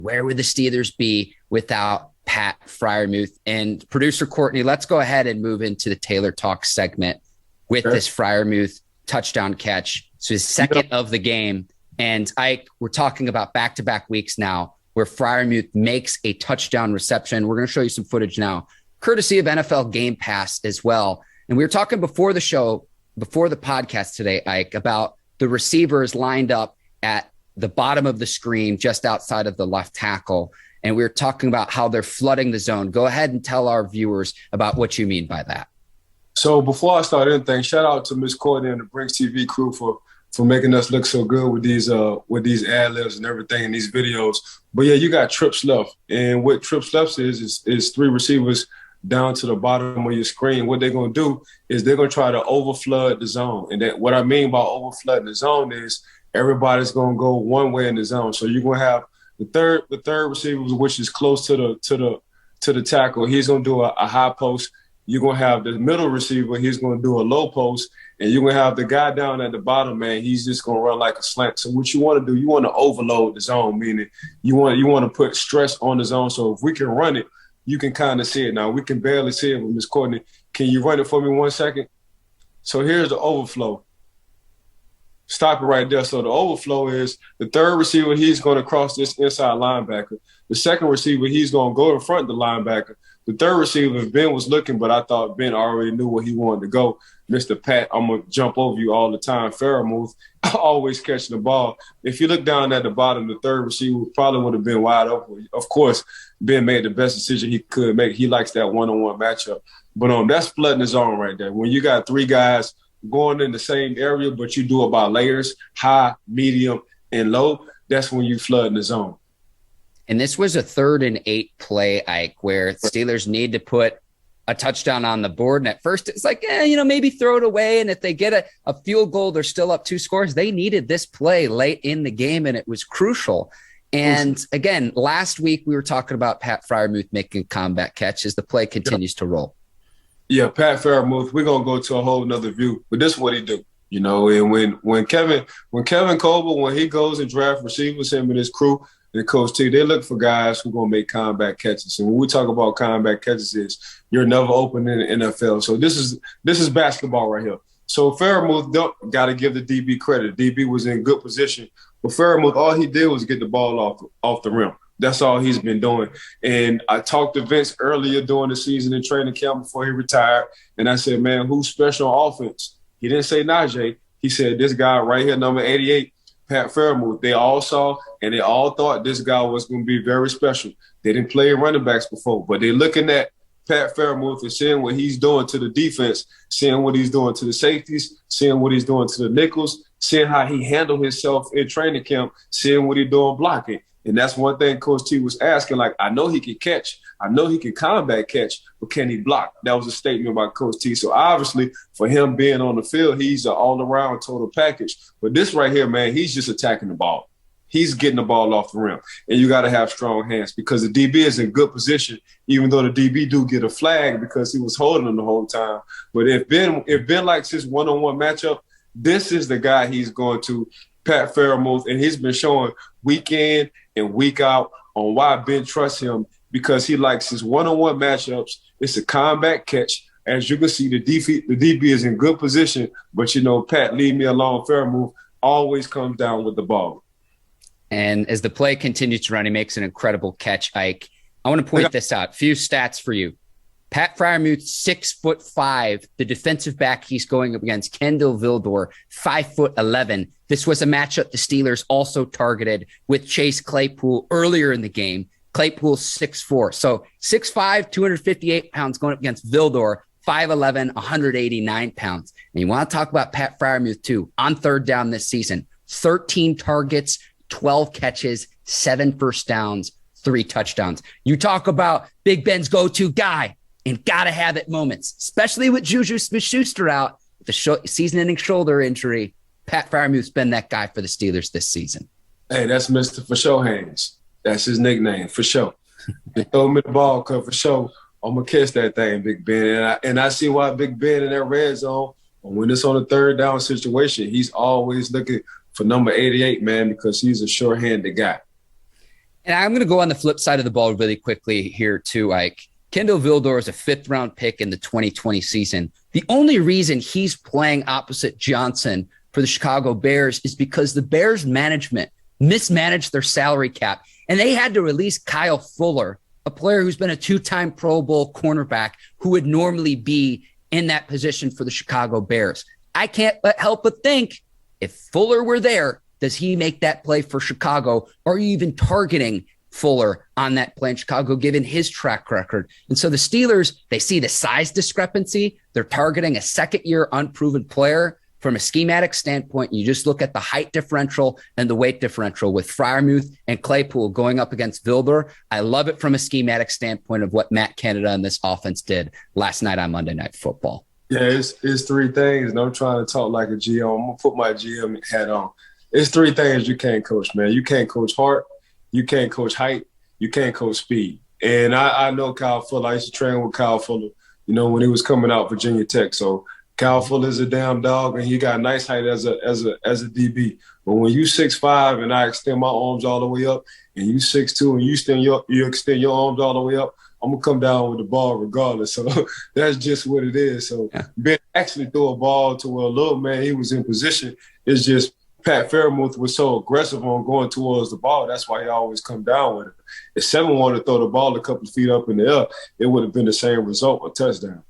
where would the Steelers be without Pat Freiermuth? And producer Courtney, let's go ahead and move into the Taylor Talk segment with this Freiermuth touchdown catch. So his second of the game. And we're talking about back-to-back weeks now where Freiermuth makes a touchdown reception. We're going to show you some footage now, courtesy of NFL Game Pass as well. And we were talking before the show, before the podcast today, Ike, about the receivers lined up at the bottom of the screen just outside of the left tackle. And we were talking about how they're flooding the zone. Go ahead and tell our viewers about what you mean by that. So before I start anything, shout out to Miss Courtney and the Brinks TV crew for making us look so good with these ad-libs and everything in these videos. But yeah, you got trips left. And what trips left is three receivers down to the bottom of your screen. What they're going to do is they're going to try to overflood the zone. And that, what I mean by overflooding the zone is everybody's going to go one way in the zone. So you're going to have the third receiver, which is close to the tackle. He's going to do a high post. You're going to have the middle receiver. He's going to do a low post. And you're going to have the guy down at the bottom, man. He's just going to run like a slant. So what you want to do, you want to overload the zone, meaning you want to put stress on the zone. So if we can run it, you can kind of see it. Now, we can barely see it with Ms. Courtney. Can you run it for me 1 second? So here's the overflow. Stop it right there. So the overflow is the third receiver, he's going to cross this inside linebacker. The second receiver, he's going to go in front of the linebacker. The third receiver, if Ben was looking, but I thought Ben already knew where he wanted to go. Mr. Pat, I'm going to jump over you all the time. Freiermuth, always catching the ball. If you look down at the bottom, the third receiver probably would have been wide open. Of course, Ben made the best decision he could make. He likes that one-on-one matchup. But that's flooding the zone right there. When you got three guys going in the same area, but you do it by layers, high, medium, and low, that's when you flood the zone. And this was a 3rd and 8 play, Ike, where Steelers need to put a touchdown on the board. And at first it's like, maybe throw it away. And if they get a field goal, they're still up 2 scores. They needed this play late in the game, and it was crucial. And again, last week we were talking about Pat Freiermuth making a combat catch as the play continues to roll. Yeah, Pat Freiermuth, we're going to go to a whole nother view, but this is what he do. And when Kevin Colbert, when he goes and draft receivers, him and his crew, and Coach T, they look for guys who are going to make combat catches. And when we talk about combat catches, you're never open in the NFL. So this is basketball right here. So Freiermuth got to give the DB credit. DB was in good position. But Freiermuth, all he did was get the ball off the rim. That's all he's been doing. And I talked to Vince earlier during the season in training camp before he retired. And I said, man, who's special on offense? He didn't say Najee. He said this guy right here, number 88, Pat Freiermuth. They all saw and they all thought this guy was going to be very special. They didn't play running backs before, but they're looking at Pat Freiermuth and seeing what he's doing to the defense, seeing what he's doing to the safeties, seeing what he's doing to the nickels, seeing how he handled himself in training camp, seeing what he's doing blocking. And that's one thing Coach T was asking, like, I know he can catch. I know he can combat catch, but can he block? That was a statement by Coach T. So obviously for him being on the field, he's an all-around total package. But this right here, man, he's just attacking the ball. He's getting the ball off the rim. And you got to have strong hands because the DB is in good position, even though the DB do get a flag because he was holding him the whole time. But if Ben likes his one-on-one matchup, this is the guy he's going to, Pat Freiermuth, and he's been showing week in and week out on why Ben trusts him because he likes his one-on-one matchups. It's a combat catch. As you can see, the DB is in good position, but, Pat, leave me alone. Freiermuth always comes down with the ball. And as the play continues to run, he makes an incredible catch, Ike. I want to point this out. Few stats for you. Pat Freiermuth, 6'5", the defensive back he's going up against, Kindle Vildor, 5'11". This was a matchup the Steelers also targeted with Chase Claypool earlier in the game. Claypool 6'4". So 6'5", 258 pounds going up against Vildor, 5'11", 189 pounds. And you want to talk about Pat Freiermuth too. On third down this season, 13 targets, 12 catches, 7 first downs, 3 touchdowns. You talk about Big Ben's go-to guy and gotta have it moments, especially with Juju Smith-Schuster out with the season-ending shoulder injury. Pat Freiermuth's been that guy for the Steelers this season. Hey, that's Mr. For Show Hands. That's his nickname, for sure. They throw me the ball, cause for sure I'm gonna catch that thing, Big Ben. And I see why Big Ben in that red zone, when it's on a third down situation, he's always looking for number 88, man, because he's a sure-handed guy. And I'm going to go on the flip side of the ball really quickly here too, Ike. Kindle Vildor is a 5th-round pick in the 2020 season. The only reason he's playing opposite Johnson for the Chicago Bears is because the Bears management mismanaged their salary cap, and they had to release Kyle Fuller, a player who's been a 2-time Pro Bowl cornerback who would normally be in that position for the Chicago Bears. I can't help but think, if Fuller were there, does he make that play for Chicago? Or are you even targeting Fuller on that play in Chicago, given his track record? And so the Steelers, they see the size discrepancy. They're targeting a second-year unproven player. From a schematic standpoint, you just look at the height differential and the weight differential with Freiermuth and Claypool going up against Vildor. I love it from a schematic standpoint of what Matt Canada and this offense did last night on Monday Night Football. Yeah, it's 3 things, and I'm trying to talk like a GM. I'm going to put my GM hat on. It's 3 things you can't coach, man. You can't coach heart, you can't coach height, you can't coach speed. And I know Kyle Fuller. I used to train with Kyle Fuller, when he was coming out Virginia Tech. So Kyle Fuller is a damn dog, and he got nice height as a DB. But when you 6'5", and I extend my arms all the way up, and you 6'2", and you extend your arms all the way up, I'm going to come down with the ball regardless. So that's just what it is. So Ben actually threw a ball to a little man. He was in position. It's just Pat Freiermuth was so aggressive on going towards the ball. That's why he always come down with it. If 7 wanted to throw the ball a couple of feet up in the air, it would have been the same result, a touchdown.